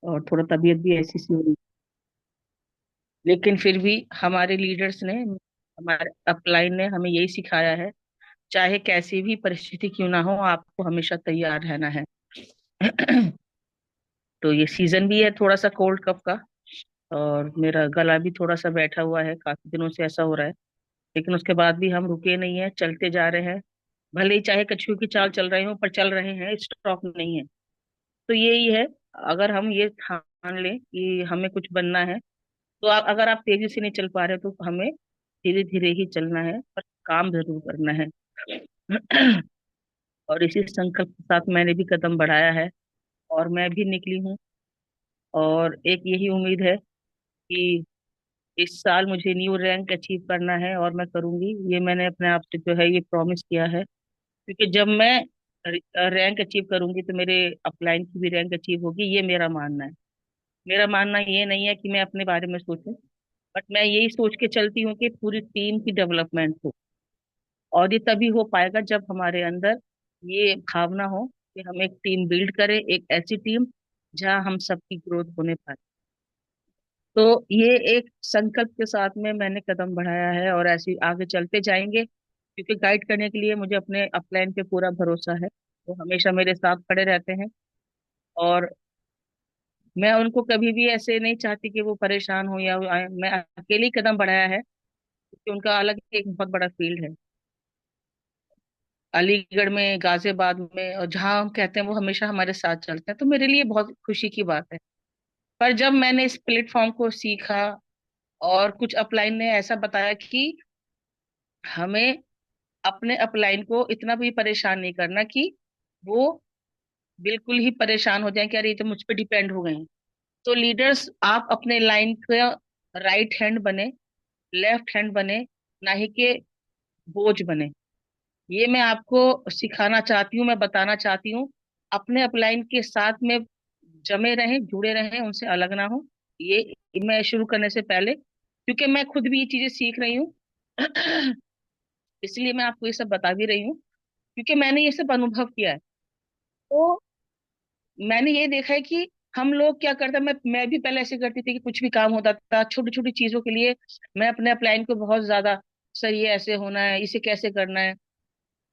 और थोड़ा तबीयत भी ऐसी सी हो रही। लेकिन फिर भी हमारे लीडर्स ने, हमारे अपलाइन ने हमें यही सिखाया है, चाहे कैसी भी परिस्थिति क्यों ना हो, आपको हमेशा तैयार रहना है। तो ये सीजन भी है थोड़ा सा कोल्ड कफ का, और मेरा गला भी थोड़ा सा बैठा हुआ है, काफी दिनों से ऐसा हो रहा है। लेकिन उसके बाद भी हम रुके नहीं है, चलते जा रहे हैं। भले ही चाहे कछुए की चाल चल रहे हो, पर चल रहे हैं, स्टॉप नहीं है। तो यही है, अगर हम ये ठान लें कि हमें कुछ बनना है, तो अगर आप तेजी से नहीं चल पा रहे तो हमें धीरे धीरे ही चलना है, पर काम जरूर करना है। और इसी संकल्प के साथ मैंने भी कदम बढ़ाया है, और मैं भी निकली हूँ। और एक यही उम्मीद है कि इस साल मुझे न्यू रैंक अचीव करना है, और मैं करूंगी। ये मैंने अपने आप से जो है ये प्रॉमिस किया है, क्योंकि जब मैं रैंक अचीव करूंगी तो मेरे अपलाइन की भी रैंक अचीव होगी, ये मेरा मानना है। मेरा मानना ये नहीं है कि मैं अपने बारे में सोचूं, बट मैं यही सोच के चलती हूँ कि पूरी टीम की डेवलपमेंट हो। और ये तभी हो पाएगा जब हमारे अंदर ये भावना हो कि हम एक टीम बिल्ड करें, एक ऐसी टीम जहां हम सबकी ग्रोथ होने पाए। तो ये एक संकल्प के साथ में मैंने कदम बढ़ाया है, और ऐसे ही आगे चलते जाएंगे, क्योंकि गाइड करने के लिए मुझे अपने अपलाइन पे पूरा भरोसा है। वो हमेशा मेरे साथ खड़े रहते हैं, और मैं उनको कभी भी ऐसे नहीं चाहती कि वो परेशान हो, या मैं अकेले ही कदम बढ़ाया है, क्योंकि उनका अलग एक बहुत बड़ा फील्ड है, अलीगढ़ में, गाजियाबाद में, और जहाँ हम कहते हैं वो हमेशा हमारे साथ चलते हैं। तो मेरे लिए बहुत खुशी की बात है। पर जब मैंने इस प्लेटफॉर्म को सीखा, और कुछ अपलाइन ने ऐसा बताया कि हमें अपने अपलाइन को इतना भी परेशान नहीं करना कि वो बिल्कुल ही परेशान हो जाए कि अरे ये तो मुझ पे डिपेंड हो गए हैं। तो लीडर्स, आप अपने लाइन का राइट हैंड बने, लेफ्ट हैंड बने, ना ही के बोझ बने। ये मैं आपको सिखाना चाहती हूँ, मैं बताना चाहती हूँ। अपने अपलाइन के साथ में जमे रहें, जुड़े रहें, उनसे अलग ना हो। ये मैं शुरू करने से पहले, क्योंकि मैं खुद भी ये चीजें सीख रही हूँ, इसलिए मैं आपको ये सब बता भी रही हूँ, क्योंकि मैंने ये सब अनुभव किया है। तो मैंने ये देखा है कि हम लोग क्या करते हैं, मैं भी पहले ऐसे करती थी कि कुछ भी काम होता था छोटी छोटी चीजों के लिए मैं अपने अपलाइन को बहुत ज्यादा, सर ये ऐसे होना है, इसे कैसे करना है।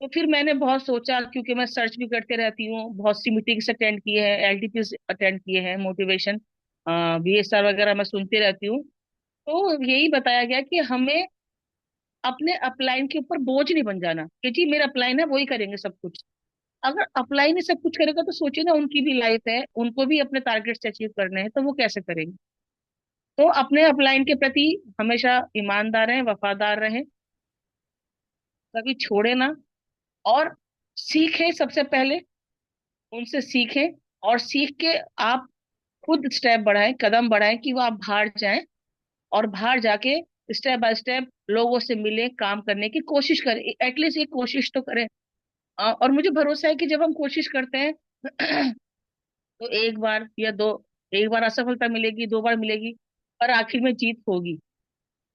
तो फिर मैंने बहुत सोचा, क्योंकि मैं सर्च भी करते रहती हूँ, बहुत सी मीटिंग्स अटेंड किए हैं, एलटीपी अटेंड किए हैं, मोटिवेशन बीएसआर वगैरह मैं सुनती रहती हूँ। तो यही बताया गया कि हमें अपने अपलाइन के ऊपर बोझ नहीं बन जाना, कि जी मेरा अपलाइन है वही करेंगे सब कुछ। अगर अपलाइन ही सब कुछ करेगा तो सोचिए ना, उनकी भी लाइफ है, उनको भी अपने टारगेट्स अचीव करने हैं, तो वो कैसे करेंगे। तो अपने अपलाइन के प्रति हमेशा ईमानदार रहें, वफादार रहें, कभी छोड़े ना। और सीखें सबसे पहले, उनसे सीखें, और सीख के आप खुद स्टेप बढ़ाएं, कदम बढ़ाएं कि वो आप बाहर जाएं, और बाहर जाके स्टेप बाय स्टेप लोगों से मिलें, काम करने की कोशिश करें, एटलीस्ट ये कोशिश तो करें। और मुझे भरोसा है कि जब हम कोशिश करते हैं तो एक बार या दो, एक बार असफलता मिलेगी, दो बार मिलेगी, पर आखिर में जीत होगी,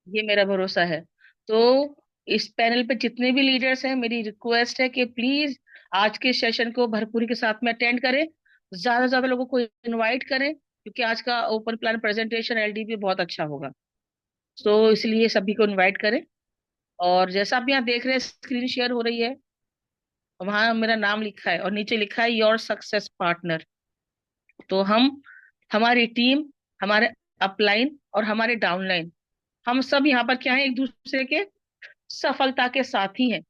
ये मेरा भरोसा है। तो इस पैनल पे जितने भी लीडर्स हैं, मेरी रिक्वेस्ट है कि प्लीज आज के सेशन को भरपूरी के साथ में अटेंड करें, ज्यादा से ज्यादा लोगों को इनवाइट करें, क्योंकि आज का ओपन प्लान प्रेजेंटेशन एलडीपी बहुत अच्छा होगा। तो इसलिए सभी को इनवाइट करें। और जैसा आप यहाँ देख रहे हैं, स्क्रीन शेयर हो रही है, वहां मेरा नाम लिखा है, और नीचे लिखा है योर सक्सेस पार्टनर। तो हमारी टीम, हमारे अपलाइन और हमारे डाउनलाइन, हम सब यहाँ पर क्या है, एक दूसरे के सफलता के साथी हैं।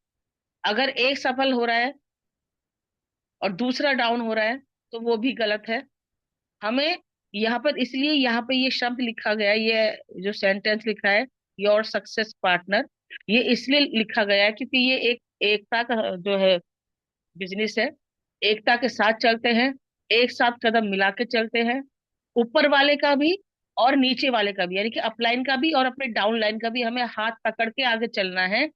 अगर एक सफल हो रहा है और दूसरा डाउन हो रहा है, तो वो भी गलत है। हमें यहाँ पर, इसलिए यहाँ पे ये शब्द लिखा गया है, ये जो सेंटेंस लिखा है, योर सक्सेस पार्टनर, ये इसलिए लिखा गया है क्योंकि ये एक एकता का जो है बिजनेस है। एकता के साथ चलते हैं, एक साथ कदम मिला के चलते हैं, ऊपर वाले का भी और नीचे वाले का भी, यानी कि अपलाइन का भी और अपने डाउन लाइन का भी, हमें हाथ पकड़ के आगे चलना है।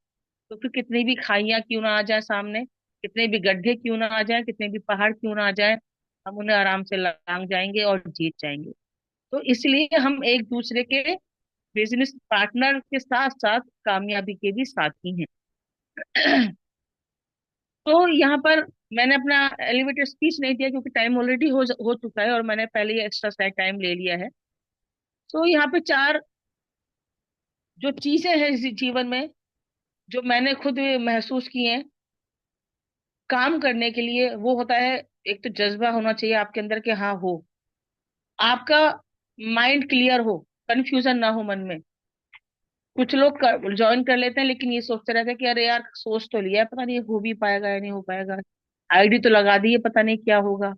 तो फिर कितनी भी खाइयां क्यों ना आ जाए सामने, कितने भी गड्ढे क्यों ना आ जाए, कितने भी पहाड़ क्यों ना आ जाए, हम उन्हें आराम से लांग जाएंगे और जीत जाएंगे। तो इसलिए हम एक दूसरे के बिजनेस पार्टनर के साथ साथ कामयाबी के भी साथी हैं। तो यहाँ पर मैंने अपना एलिवेटेड स्पीच नहीं दिया क्योंकि टाइम ऑलरेडी हो चुका है और मैंने पहले ही एक्स्ट्रा टाइम ले लिया है। तो यहाँ पे चार जो चीजें हैं इस जीवन में, जो मैंने खुद महसूस की हैं काम करने के लिए, वो होता है, एक तो जज्बा होना चाहिए आपके अंदर कि हाँ हो, आपका माइंड क्लियर हो, कंफ्यूजन ना हो मन में। कुछ लोग ज्वाइन कर लेते हैं लेकिन ये सोचते रहते हैं कि अरे यार सोच तो लिया है, पता नहीं हो भी पाएगा या नहीं हो पाएगा, आईडी तो लगा दी है, पता नहीं क्या होगा,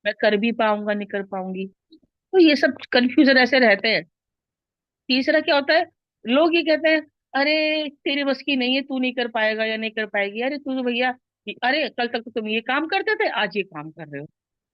मैं कर भी पाऊंगा नहीं कर पाऊंगी। तो ये सब कंफ्यूजन ऐसे रहते हैं। तीसरा क्या होता है, लोग ये कहते हैं अरे तेरे बस की नहीं है, तू नहीं कर पाएगा या नहीं कर पाएगी, अरे तू तो भैया, अरे कल तक तो तुम ये काम करते थे, आज ये काम कर रहे हो।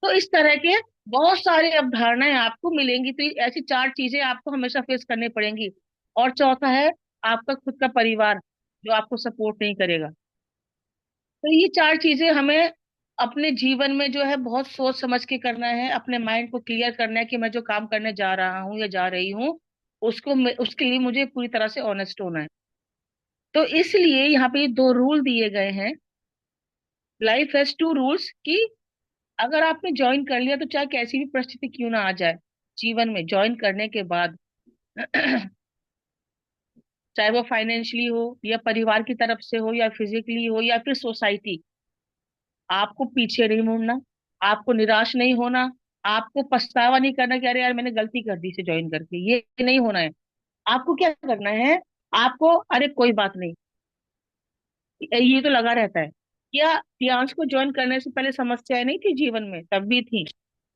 तो इस तरह के बहुत सारे अवधारणाएं आपको मिलेंगी। तो ऐसी चार चीजें आपको हमेशा फेस करनी पड़ेंगी। और चौथा है आपका खुद का परिवार, जो आपको सपोर्ट नहीं करेगा। तो ये चार चीजें हमें अपने जीवन में जो है बहुत सोच समझ के करना है, अपने माइंड को क्लियर करना है कि मैं जो काम करने जा रहा हूँ या जा रही हूँ उसके लिए मुझे पूरी तरह से ऑनेस्ट होना है। तो इसलिए यहाँ पे ये दो रूल दिए गए हैं। लाइफ हैज टू रूल्स कि अगर आपने ज्वाइन कर लिया तो चाहे कैसी भी परिस्थिति क्यों ना आ जाए जीवन में, ज्वाइन करने के बाद चाहे वो फाइनेंशियली हो या परिवार की तरफ से हो या फिजिकली हो या फिर सोसाइटी, आपको पीछे नहीं मुड़ना, आपको निराश नहीं होना, आपको पछतावा नहीं करना कि अरे यार मैंने गलती कर दी इसे ज्वाइन करके, ये नहीं होना है। आपको क्या करना है, आपको अरे कोई बात नहीं, ये तो लगा रहता है। क्या प्रियांश को ज्वाइन करने से पहले समस्याएं नहीं थी जीवन में, तब भी थी।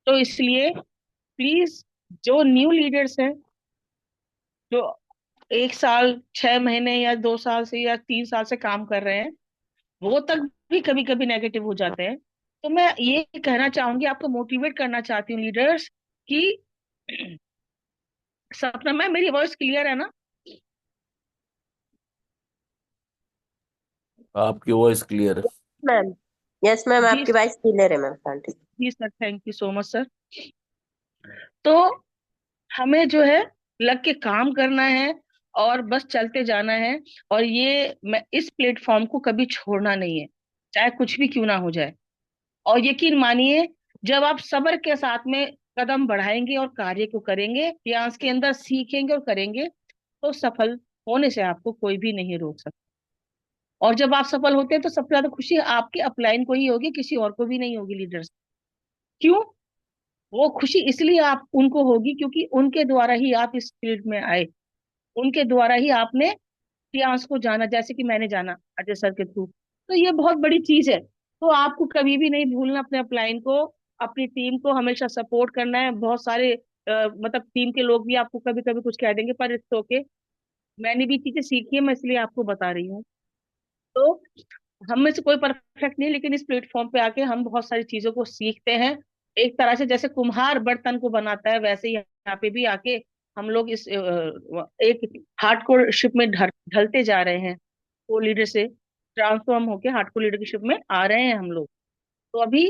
तो इसलिए प्लीज, जो न्यू लीडर्स हैं, जो 1 साल 6 महीने या 2 साल से या 3 साल से काम कर रहे हैं, वो तक भी कभी कभी नेगेटिव हो जाते हैं। तो मैं ये कहना चाहूंगी, आपको मोटिवेट करना चाहती हूँ लीडर्स कि सपना, मैं, मेरी वॉइस क्लियर है ना? आपकी वॉइस क्लियर है। मैम। यस मैम, जी आपकी वॉइस क्लियर है मैम। हाँ ठीक। जी sir, thank you so much sir. तो हमें जो है लग के काम करना है और बस चलते जाना है। और ये मैं इस प्लेटफॉर्म को कभी छोड़ना नहीं है, चाहे कुछ भी क्यों ना हो जाए। और यकीन मानिए, जब आप सब्र के साथ में कदम बढ़ाएंगे और कार्य को करेंगे, प्रयास के अंदर सीखेंगे और करेंगे, तो सफल होने से आपको कोई भी नहीं रोक सकता। और जब आप सफल होते हैं तो सबसे ज्यादा खुशी आपके अपलाइन को ही होगी, किसी और को भी नहीं होगी लीडर्स। क्यों? वो खुशी इसलिए आप उनको होगी क्योंकि उनके द्वारा ही आप इस फील्ड में आए, उनके द्वारा ही आपने इतिहास को जाना, जैसे कि मैंने जाना अजय सर के थ्रू। तो ये बहुत बड़ी चीज है। तो आपको कभी भी नहीं भूलना अपने अपलाइन को, अपनी टीम को हमेशा सपोर्ट करना है। बहुत सारे मतलब टीम के लोग भी आपको कभी कभी कुछ कह देंगे, पर इट्स ओके, मैंने भी चीजें सीखी है, मैं इसलिए आपको बता रही हूँ। तो हम में से कोई परफेक्ट नहीं, लेकिन इस प्लेटफॉर्म पे आके हम बहुत सारी चीजों को सीखते हैं। एक तरह से जैसे कुम्हार बर्तन को बनाता है, वैसे ही यहाँ पे भी आके हम लोग इस एक हार्डकोर शिप में ढलते जा रहे हैं। को लीडर से ट्रांसफॉर्म होके हार्डकोर लीडरशिप में आ रहे हैं हम लोग। तो अभी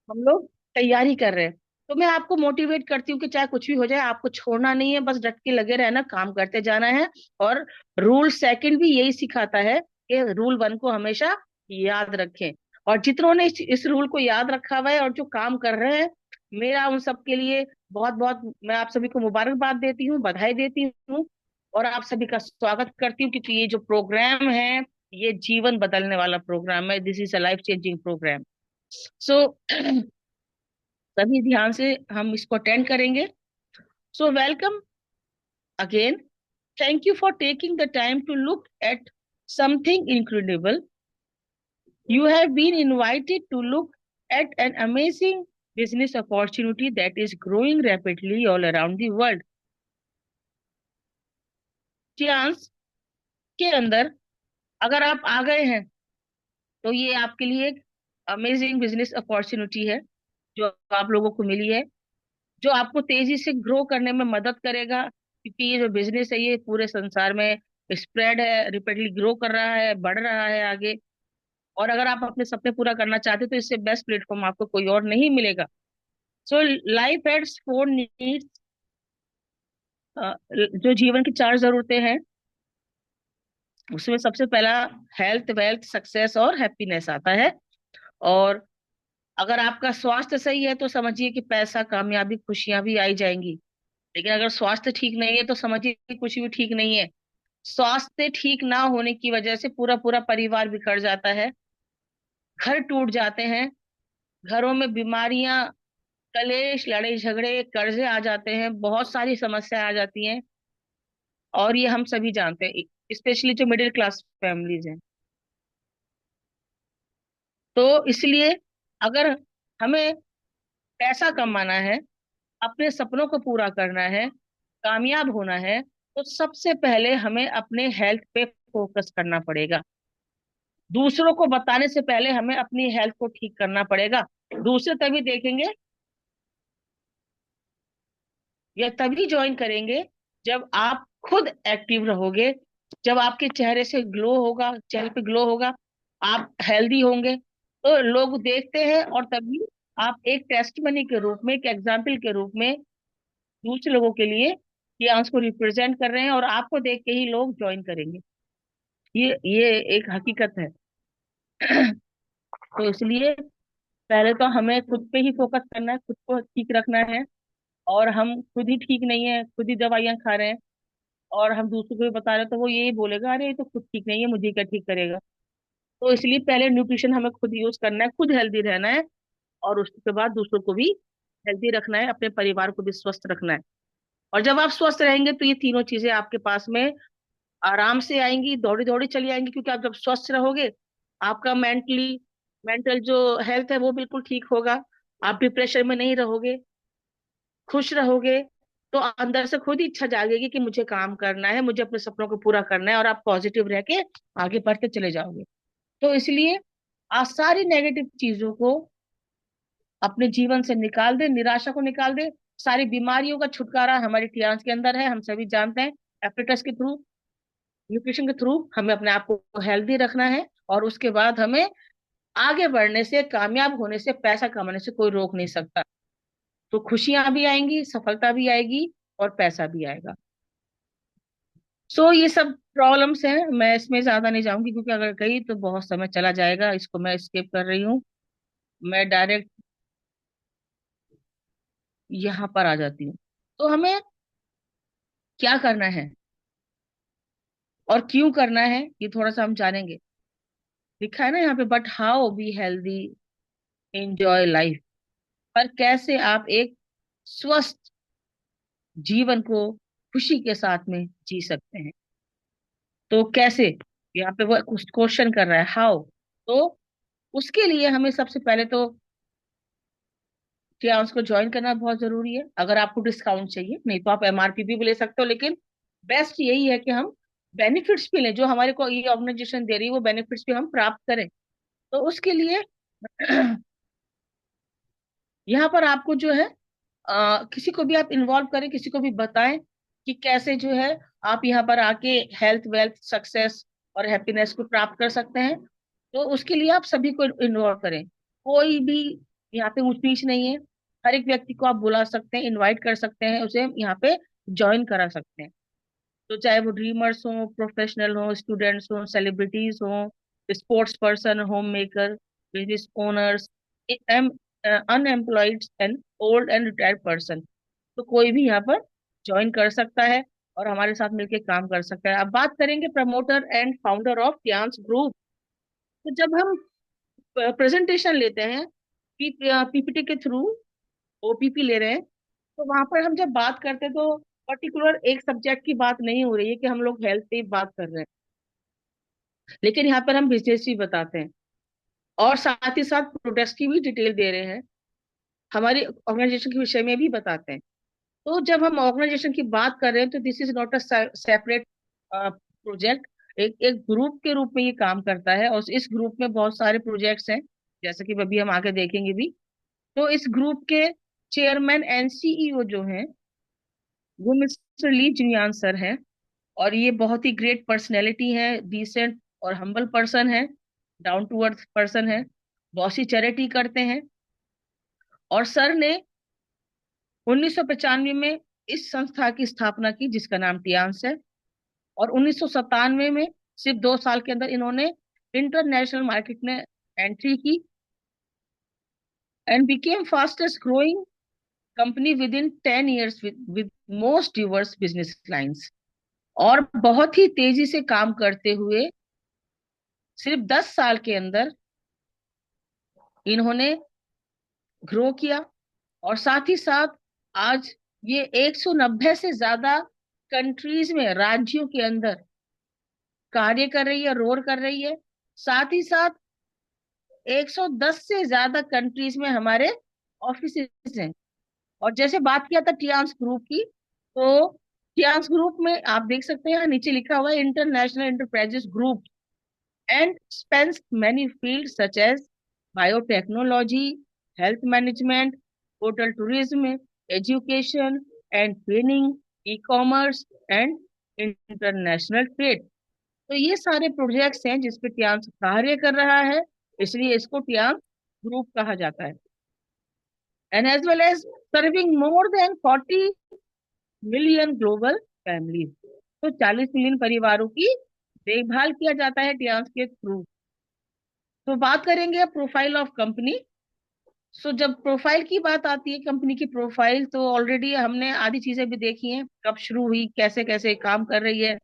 हम लोग तैयारी कर रहे हैं। तो मैं आपको मोटिवेट करती हूँ कि चाहे कुछ भी हो जाए, आपको छोड़ना नहीं है, बस डट के लगे रहना, काम करते जाना है। और रूल सेकंड भी यही सिखाता है कि रूल वन को हमेशा याद रखें। और जितनों ने इस रूल को याद रखा हुआ है और जो काम कर रहे हैं, मेरा उन सबके लिए बहुत बहुत, मैं आप सभी को मुबारकबाद देती हूँ, बधाई देती हूँ। और आप सभी का स्वागत करती हूँ, क्योंकि ये जो प्रोग्राम है, ये जीवन बदलने वाला प्रोग्राम है। This is a life changing programme. So सभी ध्यान से हम इसको अटेंड करेंगे। So welcome again, thank you for taking the time to look at something incredible. You have been invited to look at an amazing business opportunity that is growing rapidly all around the world. Chance के अंदर अगर आप आ गए हैं तो ये आपके लिए एक अमेजिंग बिजनेस अपॉर्चुनिटी है जो आप लोगों को मिली है, जो आपको तेजी से ग्रो करने में मदद करेगा। क्योंकि ये जो बिजनेस है, ये पूरे संसार में स्प्रेड है, रिपीटली ग्रो कर रहा है, बढ़ रहा है आगे। और अगर आप अपने सपने पूरा करना चाहते हो तो इससे बेस्ट प्लेटफॉर्म आपको कोई और नहीं मिलेगा। सो लाइफ हैड्स 4 नीड्स, जो जीवन की 4 जरूरतें हैं, उसमें सबसे पहला हेल्थ, वेल्थ, सक्सेस और हैप्पीनेस आता है। और अगर आपका स्वास्थ्य सही है तो समझिए कि पैसा, कामयाबी, खुशियां भी आई जाएंगी। लेकिन अगर स्वास्थ्य ठीक नहीं है तो समझिए कि कुछ भी ठीक नहीं है। स्वास्थ्य ठीक ना होने की वजह से पूरा पूरा परिवार बिखर जाता है, घर टूट जाते हैं, घरों में बीमारियां, कलेश, लड़ाई झगड़े, कर्जे आ जाते हैं, बहुत सारी समस्या आ जाती हैं। और ये हम सभी जानते हैं, स्पेशली जो मिडिल क्लास फैमिलीज हैं। तो इसलिए अगर हमें पैसा कमाना है, अपने सपनों को पूरा करना है, कामयाब होना है, तो सबसे पहले हमें अपने हेल्थ पे फोकस करना पड़ेगा। दूसरों को बताने से पहले हमें अपनी हेल्थ को ठीक करना पड़ेगा। दूसरे तभी देखेंगे या तभी ज्वाइन करेंगे जब आप खुद एक्टिव रहोगे, जब आपके चेहरे से ग्लो होगा, चेहरे पे ग्लो होगा, आप हेल्दी होंगे, तो लोग देखते हैं और तभी आप एक टेस्टमनी के रूप में, एक एग्जाम्पल के रूप में दूसरे लोगों के लिए डांस को रिप्रेजेंट कर रहे हैं, और आपको देख के ही लोग ज्वाइन करेंगे। ये एक हकीकत है। तो इसलिए पहले तो हमें खुद पे ही फोकस करना है, खुद को ठीक रखना है। और हम खुद ही ठीक नहीं है, खुद ही दवाइयां खा रहे हैं, और हम दूसरों को भी बता रहे हैं, तो वो यही बोलेगा, अरे ये तो खुद ठीक नहीं है, मुझे क्या ठीक करेगा। तो इसलिए पहले न्यूट्रिशन हमें खुद यूज करना है, खुद हेल्दी रहना है, और उसके बाद दूसरों को भी हेल्दी रखना है, अपने परिवार को भी स्वस्थ रखना है। और जब आप स्वस्थ रहेंगे तो ये तीनों चीजें आपके पास में आराम से आएंगी, दौड़ी दौड़ी चली आएंगी, क्योंकि आप जब स्वस्थ रहोगे, आपका मेंटल जो हेल्थ है वो बिल्कुल ठीक होगा। आप डिप्रेशन में नहीं रहोगे, खुश रहोगे। तो अंदर से खुद ही इच्छा जागेगी कि मुझे काम करना है, मुझे अपने सपनों को पूरा करना है, और आप पॉजिटिव रह के आगे बढ़ते चले जाओगे। तो इसलिए आज सारी नेगेटिव चीजों को अपने जीवन से निकाल दे, निराशा को निकाल दे। सारी बीमारियों का छुटकारा हमारी टियान्स के अंदर है, हम सभी जानते हैं। एपिटास के थ्रू, न्यूट्रिशन के थ्रू हमें अपने आप को हेल्दी रखना है, और उसके बाद हमें आगे बढ़ने से, कामयाब होने से, पैसा कमाने से कोई रोक नहीं सकता। तो खुशियां भी आएंगी, सफलता भी आएगी, और पैसा भी आएगा। ये सब प्रॉब्लम्स हैं, मैं इसमें ज्यादा नहीं जाऊंगी, क्योंकि अगर गई तो बहुत समय चला जाएगा, इसको मैं स्किप कर रही हूँ। मैं डायरेक्ट यहाँ पर आ जाती हूँ। तो हमें क्या करना है और क्यों करना है, ये थोड़ा सा हम जानेंगे। लिखा है ना यहाँ पे, but how be healthy, enjoy life. पर कैसे आप एक स्वस्थ जीवन को खुशी के साथ में जी सकते हैं। तो कैसे, यहाँ पे वो क्वेश्चन कर रहा है, हाउ। तो उसके लिए हमें सबसे पहले तो क्या उसको ज्वाइन करना बहुत जरूरी है। अगर आपको डिस्काउंट चाहिए, नहीं तो आप एमआरपी भी ले सकते हो, लेकिन बेस्ट यही है कि हम बेनिफिट्स भी लें, जो हमारे को ये ऑर्गेनाइजेशन दे रही है वो बेनिफिट्स भी हम प्राप्त करें। तो उसके लिए यहाँ पर आपको जो है, किसी को भी आप इन्वॉल्व करें, किसी को भी बताएं कि कैसे जो है आप यहाँ पर आके हेल्थ, वेल्थ, सक्सेस और हैप्पीनेस को प्राप्त कर सकते हैं। तो उसके लिए आप सभी को इन्वॉल्व करें। कोई भी यहाँ पे ऊंच नीच नहीं है, हर एक व्यक्ति को आप बुला सकते हैं, इनवाइट कर सकते हैं, उसे यहाँ पे ज्वाइन करा सकते हैं। तो चाहे वो ड्रीमर्स हो, प्रोफेशनल हो, स्टूडेंट्स हो, सेलिब्रिटीज हो, sports person, home maker, business owners, unemployed and old and retired person, तो कोई भी यहाँ पर ज्वाइन कर सकता है और हमारे साथ मिलकर काम कर सकता है। अब बात करेंगे promoter and founder of Tiens group. तो जब हम प्रेजेंटेशन लेते हैं, पीपीटी के थ्रू, ओपीपी ले रहे हैं, तो वहां पर हम जब बात करते हैं तो पर्टिकुलर एक सब्जेक्ट की बात नहीं हो रही है कि हम लोग हेल्थ पे बात कर रहे हैं, लेकिन यहाँ पर हम बिजनेस भी बताते हैं, और साथ ही साथ प्रोडक्ट्स की भी डिटेल दे रहे हैं, हमारी ऑर्गेनाइजेशन के विषय में भी बताते हैं। तो जब हम ऑर्गेनाइजेशन की बात कर रहे हैं तो this is not a separate project, एक एक ग्रुप के रूप में ये काम करता है, और इस ग्रुप में बहुत सारे प्रोजेक्ट्स हैं, जैसे कि अभी हम आगे देखेंगे भी। तो इस ग्रुप के चेयरमैन एंड सीईओ जो हैं, वो मिस्टर ली जिनयान सर हैं। और ये बहुत ही ग्रेट पर्सनैलिटी है, डिसेंट और हम्बल पर्सन है, डाउन टू अर्थ पर्सन है, बहुत सी चैरिटी करते हैं। और सर ने 1995 में इस संस्था की स्थापना की, जिसका नाम टियांस है। और 1997 में सिर्फ 2 साल के अंदर इन्होंने इंटरनेशनल मार्केट में एंट्री की, and became fastest growing company within 10 years with most diverse business lines. और बहुत ही तेजी से काम करते हुए सिर्फ 10 साल के अंदर इन्होंने ग्रो किया। और साथ ही साथ आज ये 190 से ज्यादा कंट्रीज में, राज्यों के अंदर कार्य कर रही है, रोल कर रही है। साथ ही साथ 110 से ज्यादा कंट्रीज में हमारे ऑफिस हैं। और जैसे बात किया था टियांस ग्रुप की, तो टियांस ग्रुप में आप देख सकते हैं नीचे लिखा हुआ है international enterprises group and spans many fields such as biotechnology, health management, hotel tourism, education and training, e-commerce and international trade। तो ये सारे प्रोजेक्ट्स हैं जिस पे टियांस कार्य कर रहा है, इसलिए इसको टियांस ग्रुप कहा जाता है। And as well as serving more than 40 million global families. तो 40 मिलियन परिवारों की देखभाल किया जाता है टियांस के थ्रू। तो बात करेंगे प्रोफाइल ऑफ कंपनी। सो जब प्रोफाइल की बात आती है, कंपनी की प्रोफाइल, तो ऑलरेडी हमने आधी चीजें भी देखी हैं, कब शुरू हुई, कैसे कैसे काम कर रही है।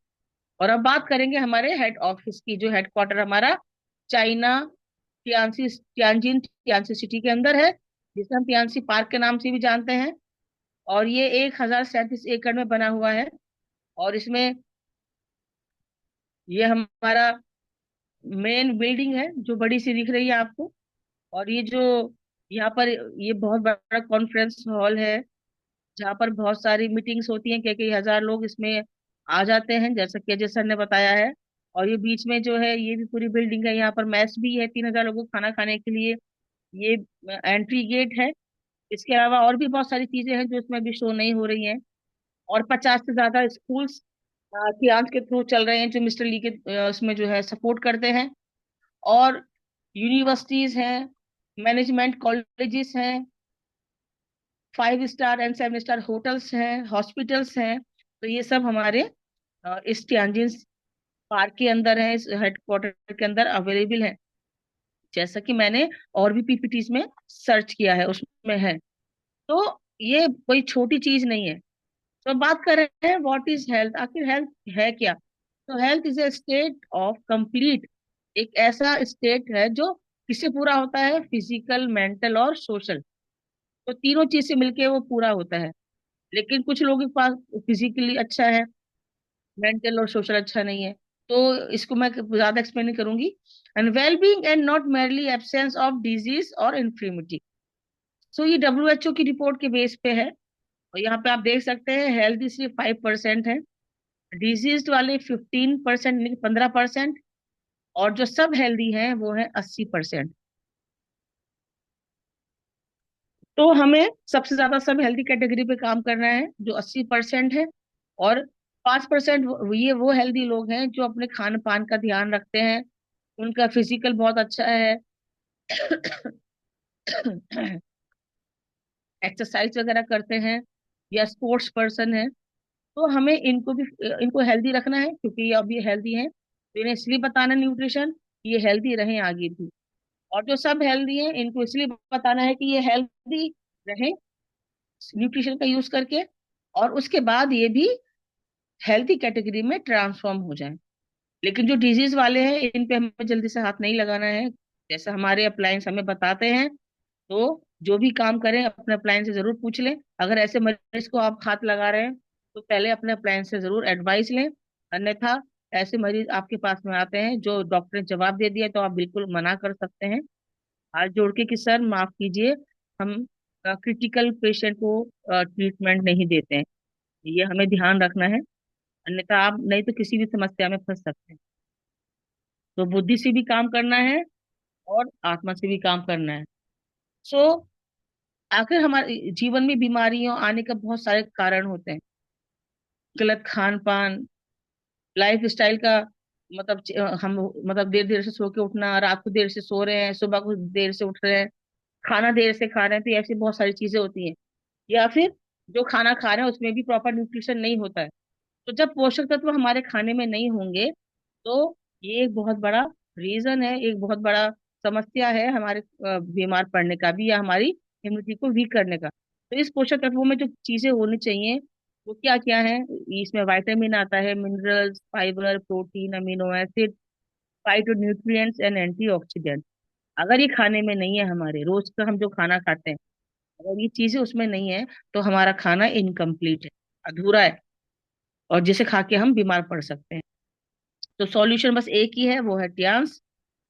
और अब बात करेंगे हमारे हेड ऑफिस की, जो हेडक्वार्टर हमारा चाइना, तियानजिन तियानसी सिटी के अंदर है, जिसे हम तियानसी पार्क के नाम से भी जानते हैं। और ये 1037 एकड़ में बना हुआ है। और इसमें ये हमारा मेन बिल्डिंग है जो बड़ी सी दिख रही है आपको। और ये जो यहाँ पर ये बहुत बड़ा कॉन्फ्रेंस हॉल है, जहाँ पर बहुत सारी मीटिंग्स होती हैं, कई कई हजार लोग इसमें आ जाते हैं, जैसा कि अजय सर ने बताया है। और ये बीच में जो है ये भी पूरी बिल्डिंग है, यहाँ पर मैस भी है 3,000 लोगों को खाना खाने के लिए। ये एंट्री गेट है। इसके अलावा और भी बहुत सारी चीजें हैं जो इसमें अभी शो नहीं हो रही हैं। और 50 से ज्यादा स्कूल्स कियांस के थ्रू चल रहे हैं, जो मिस्टर ली के उसमें जो है सपोर्ट करते हैं। और यूनिवर्सिटीज हैं, मैनेजमेंट कॉलेजेस हैं, 5 स्टार एंड 7 स्टार होटल्स हैं, हॉस्पिटल्स हैं। तो ये सब हमारे इस tianjin पार्क के अंदर है, इस हेडक्वार्टर के अंदर अवेलेबल है। जैसा कि मैंने और भी पीपीटीज में सर्च किया है, उसमें है। तो ये कोई छोटी चीज नहीं है। तो बात कर रहे हैं व्हाट इज हेल्थ, आखिर हेल्थ है क्या। तो health is a state of complete, एक ऐसा स्टेट है जो किससे पूरा होता है, फिजिकल, मेंटल और सोशल। तो तीनों चीज से मिलके वो पूरा होता है। लेकिन कुछ लोगों के पास फिजिकली अच्छा है, मेंटल और सोशल अच्छा नहीं है। तो इसको मैं ज्यादा एक्सप्लेन नहीं करूंगी। And well being and not merely absence of disease और इन्फर्मिटी। सो ये WHO की रिपोर्ट के बेस पे है। और यहाँ पे आप देख सकते हैं हेल्थ सिर्फ 5% है, डिजीज वाले 15%, 15%। और जो सब हेल्दी हैं वो है 80%। तो हमें सबसे ज्यादा सब हेल्दी कैटेगरी पे काम करना है, जो 80% है। और 5% ये वो हेल्दी लोग हैं जो अपने खान पान का ध्यान रखते हैं, उनका फिजिकल बहुत अच्छा है, एक्सरसाइज वगैरह करते हैं, या स्पोर्ट्स पर्सन है। तो हमें इनको भी, इनको हेल्दी रखना है, क्योंकि ये अभी हेल्दी हैं, तो इन्हें इसलिए बताना न्यूट्रिशन, ये हेल्दी रहें आगे भी। और जो सब हेल्दी हैं इनको इसलिए बताना है कि ये हेल्दी रहें न्यूट्रिशन का यूज करके, और उसके बाद ये भी हेल्थी कैटेगरी में ट्रांसफॉर्म हो जाए। लेकिन जो डिजीज वाले हैं इन पे हमें जल्दी से हाथ नहीं लगाना है, जैसे हमारे अप्लायंस हमें बताते हैं। तो जो भी काम करें अपने अप्लायंस से जरूर पूछ लें। अगर ऐसे मरीज को आप हाथ लगा रहे हैं तो पहले अपने अप्लायंस से जरूर एडवाइस लें। अन्यथा ऐसे मरीज आपके पास में आते हैं जो डॉक्टर ने जवाब दे दिया, तो आप बिल्कुल मना कर सकते हैं हाथ जोड़ के कि सर माफ कीजिए, हम क्रिटिकल पेशेंट को ट्रीटमेंट नहीं देते हैं। ये हमें ध्यान रखना है, अन्यथा आप नहीं तो किसी भी समस्या में फंस सकते हैं। तो बुद्धि से भी काम करना है और आत्मा से भी काम करना है। सो आखिर हमारे जीवन में बीमारियों आने का बहुत सारे कारण होते हैं। गलत खान पान, लाइफ स्टाइल का, मतलब हम मतलब देर देर से सो के उठना, रात को देर से सो रहे हैं, सुबह को देर से उठ रहे हैं, खाना देर से खा रहे हैं, तो ऐसी बहुत सारी चीजें होती हैं। या फिर जो खाना खा रहे हैं उसमें भी प्रॉपर न्यूट्रिशन नहीं होता है। तो जब पोषक तत्व हमारे खाने में नहीं होंगे, तो ये एक बहुत बड़ा रीजन है, एक बहुत बड़ा समस्या है हमारे बीमार पड़ने का भी, या हमारी इम्यूनिटी को वीक करने का। तो इस पोषक तत्वों में जो चीजें होनी चाहिए वो क्या क्या है, इसमें विटामिन आता है, minerals, fibre, protein, amino acid, phyto nutrients and antioxidant. अगर ये खाने में नहीं है, हमारे रोज का हम जो खाना खाते हैं, अगर ये चीजें उसमें नहीं है, तो हमारा खाना इनकम्प्लीट है, अधूरा है, और जिसे खा के हम बीमार पड़ सकते हैं। तो सॉल्यूशन बस एक ही है, वो है टियान्स।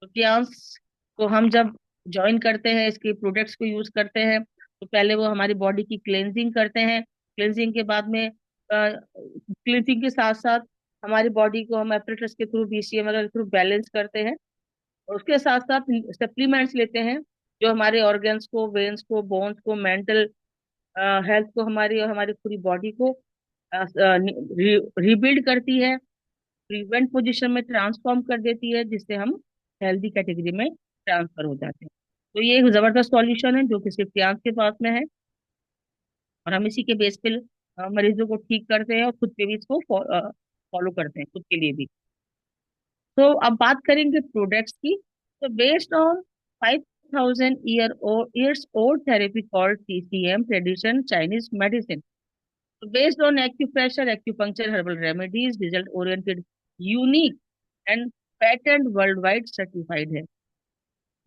तो टियान्स को हम जब ज्वाइन करते हैं, इसके प्रोडक्ट्स को यूज करते हैं, तो पहले वो हमारी बॉडी की क्लेंजिंग करते हैं। क्लेंजिंग के बाद में, क्लेंजिंग के साथ साथ हमारी बॉडी को हम एपरेटस के थ्रू, बीसीएम वगैरह के थ्रू बैलेंस करते हैं। और उसके साथ साथ सप्लीमेंट्स लेते हैं, जो हमारे ऑर्गन्स को, वेन्स को, बोन्स को, मेंटल हेल्थ को, हमारी और हमारी पूरी बॉडी को रिबिल्ड करती है, प्रिवेंट पोजीशन में ट्रांसफॉर्म कर देती है, जिससे हम हेल्दी कैटेगरी में ट्रांसफर हो जाते हैं। तो ये एक जबरदस्त सॉल्यूशन है जो कि सिर्फ प्याज के पास में है, और हम इसी के बेस पे मरीजों को ठीक करते हैं, और खुद पे भी इसको फॉलो करते हैं, खुद के लिए भी। तो अब बात करेंगे प्रोडक्ट्स की। तो based on 5,000 years old therapy called TCM, tradition Chinese medicine. So based on acupressure, acupuncture, herbal remedies, result oriented, unique and patent worldwide certified है।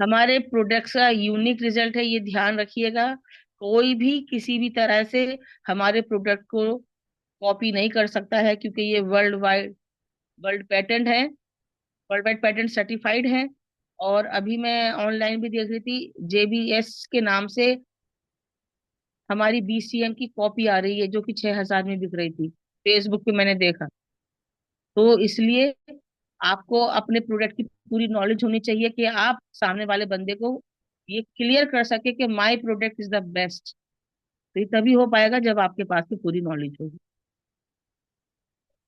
हमारे प्रोडक्ट्स का यूनिक रिजल्ट है, ये ध्यान रखिएगा। कोई भी किसी भी तरह से हमारे प्रोडक्ट को कॉपी नहीं कर सकता है, क्योंकि ये वर्ल्ड वाइड, वर्ल्ड पेटेंट है, वर्ल्ड वाइड पेटेंट सर्टिफाइड है। और अभी मैं ऑनलाइन भी देख रही थी, JBS के नाम से हमारी BCM की कॉपी आ रही है, जो कि 6,000 में बिक रही थी, फेसबुक पे मैंने देखा। तो इसलिए आपको अपने प्रोडक्ट की पूरी नॉलेज होनी चाहिए, कि आप सामने वाले बंदे को ये क्लियर कर सके कि my product is the best. तो ये तभी हो पाएगा जब आपके पास में पूरी नॉलेज होगी।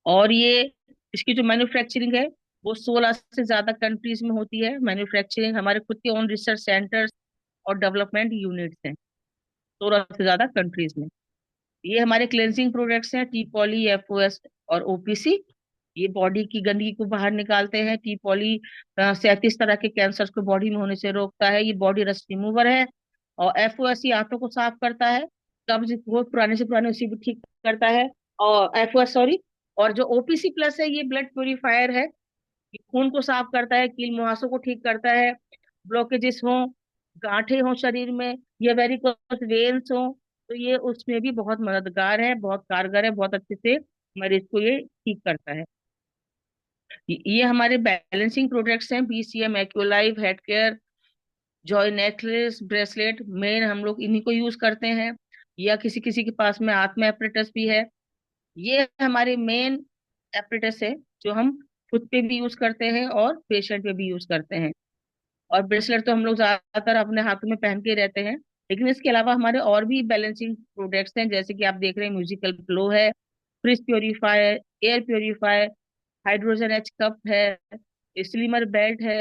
और ये, इसकी जो मैन्युफैक्चरिंग है, वो 16 से ज्यादा कंट्रीज में होती है मैन्युफैक्चरिंग। हमारे खुद के ओन रिसर्च सेंटर्स और डेवलपमेंट यूनिट्स हैं 16 से ज्यादा कंट्रीज में। ये हमारे क्लेंजिंग प्रोडक्ट्स हैं, टी पॉली, FOS और OPC। ये बॉडी की गंदगी को बाहर निकालते हैं। टी पॉली 37 तरह के कैंसर्स को बॉडी में होने से रोकता है, ये बॉडी रस्ट रिमूवर है। और FOS ये आंतों को साफ करता है, कब्ज को पुराने से पुराने उसी भी ठीक करता है। और FOS, सॉरी। और जो OPC+ है, ये ब्लड प्योरीफायर है, ये खून को साफ करता है, कील मुहासों को ठीक करता है, ब्लॉकेजेस हो, गांठें हो शरीर में, या वेरिकोस वेन्स हो, तो ये उसमें भी बहुत मददगार है, बहुत कारगर है, बहुत अच्छे से मरीज को ये ठीक करता है। ये हमारे बैलेंसिंग प्रोडक्ट्स हैं, BCM, एक्यूलाइव, head care, joy necklace, bracelet, मेन हम लोग इन्हीं को यूज करते हैं। या किसी किसी के पास में आत्मा एपरेटस भी है। ये हमारे मेन एपरेटस है, जो हम खुद पे भी यूज करते हैं और पेशेंट पे भी यूज करते हैं। और ब्रेसलेट तो हम लोग ज्यादातर अपने हाथों में पहन के रहते हैं। लेकिन इसके अलावा हमारे और भी बैलेंसिंग प्रोडक्ट्स हैं, जैसे कि आप देख रहे हैं, म्यूजिकल फ्लो है, fridge purifier, air purifier, hydrogen H cup है, स्लीमर बेल्ट है,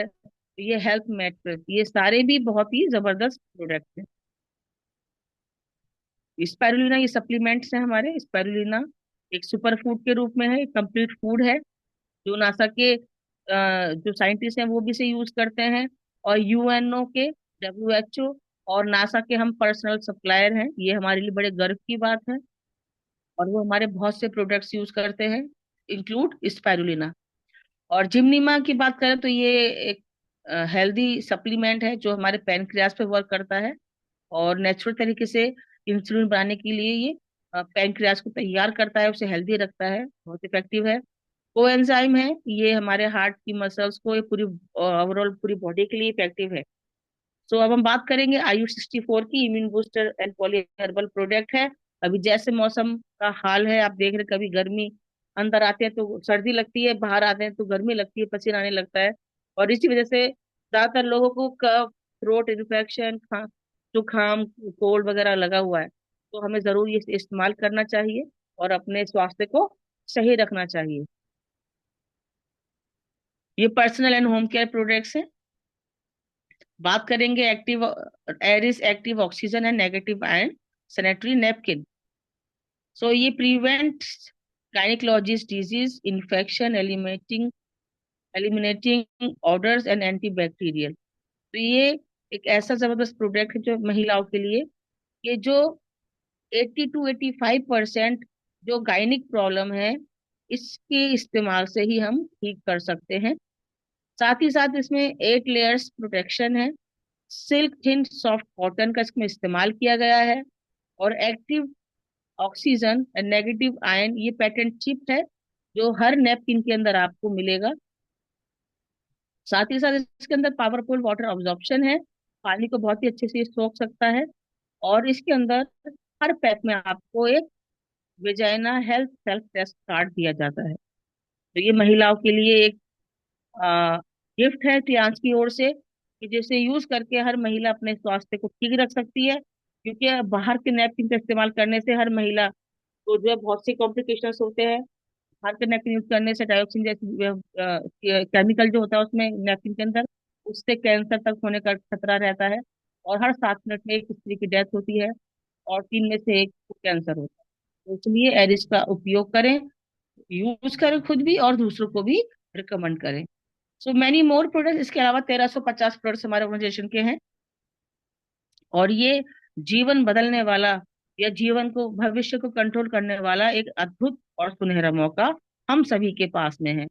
ये हेल्थ मैट्रेस, ये सारे भी बहुत ही जबरदस्त प्रोडक्ट हैं। स्पाइरुलिना, ये सप्लीमेंट्स हैं हमारे। स्पाइरुलिना एक सुपर फूड के रूप में है, कंप्लीट फूड है, जो नासा के जो साइंटिस्ट हैं वो भी इसे यूज करते हैं। और UNO के, WHO और नासा के हम पर्सनल सप्लायर हैं, ये हमारे लिए बड़े गर्व की बात है। और वो हमारे बहुत से प्रोडक्ट्स यूज करते हैं, इंक्लूड स्पाइरुलिना। और जिमनीमा की बात करें, तो ये एक हेल्दी सप्लीमेंट है, जो हमारे पैनक्रियास पे वर्क करता है, और नेचुरल तरीके से इंसुलिन बनाने के लिए ये पैनक्रियास को तैयार करता है, उसे हेल्दी रखता है, बहुत इफेक्टिव है। कोएंजाइम है, ये हमारे हार्ट की मसल्स को, ये पूरी ओवरऑल पूरी बॉडी के लिए इफेक्टिव है। सो अब हम बात करेंगे IU64 की, immune booster and poly herbal product है। अभी जैसे मौसम का हाल है, आप देख रहे, कभी गर्मी, अंदर आते हैं तो सर्दी लगती है, बाहर आते हैं तो गर्मी लगती है, पसीना आने लगता है। और इसी वजह से ज्यादातर लोगों को कफ, थ्रोट इन्फेक्शन, जुकाम, कोल्ड वगैरह लगा हुआ है। तो हमें जरूर ये इस्तेमाल करना चाहिए, और अपने स्वास्थ्य को सही रखना चाहिए। ये personal and home care products हैं। बात करेंगे active aeris active oxygen and negative ion sanitary napkin. So ये prevent gynaecologist disease, infection, eliminating odours and antibacterial. तो ये एक ऐसा जबरदस्त प्रोडक्ट है जो महिलाओं के लिए ये जो 80 to 85% जो गायनिक प्रॉब्लम है, इसके इस्तेमाल से ही हम ठीक कर सकते हैं। साथ ही साथ इसमें 8 लेयर्स प्रोटेक्शन है। सिल्क थिन सॉफ्ट कॉटन का इसमें इस्तेमाल किया गया है। और active oxygen and negative ion, ये पेटेंट चिप है जो हर नैपकिन के अंदर आपको मिलेगा। साथ ही साथ इसके अंदर पावरफुल वाटर ऑब्जॉर्प्शन है, पानी को बहुत ही अच्छे से सोख सकता है। और इसके अंदर हर पैक में आपको एक vagina health self test card दिया जाता है। तो ये महिलाओं के लिए एक गिफ्ट है ट्रियांस की ओर से, कि जिसे यूज करके हर महिला अपने स्वास्थ्य को ठीक रख सकती है। क्योंकि बाहर के नैपकिन का इस्तेमाल करने से हर महिला को जो है बहुत सी कॉम्प्लिकेशंस होते हैं। बाहर के नैपकिन यूज करने से डायोक्सिन जैसी केमिकल जो होता है उसमें नैपकिन के अंदर, उससे कैंसर तक होने का खतरा रहता है। और हर 7 मिनट में एक स्त्री की डेथ होती है, और 3 में से 1 को कैंसर होता है। तो इसलिए एरिस का उपयोग करें, यूज करें खुद भी और दूसरों को भी रिकमेंड करें। सो मैनी मोर प्रोडक्ट, इसके अलावा 1350 प्रोडक्ट्स हमारे ऑर्गेनाइजेशन के हैं। और ये जीवन बदलने वाला, या जीवन को, भविष्य को कंट्रोल करने वाला एक अद्भुत और सुनहरा मौका हम सभी के पास में है।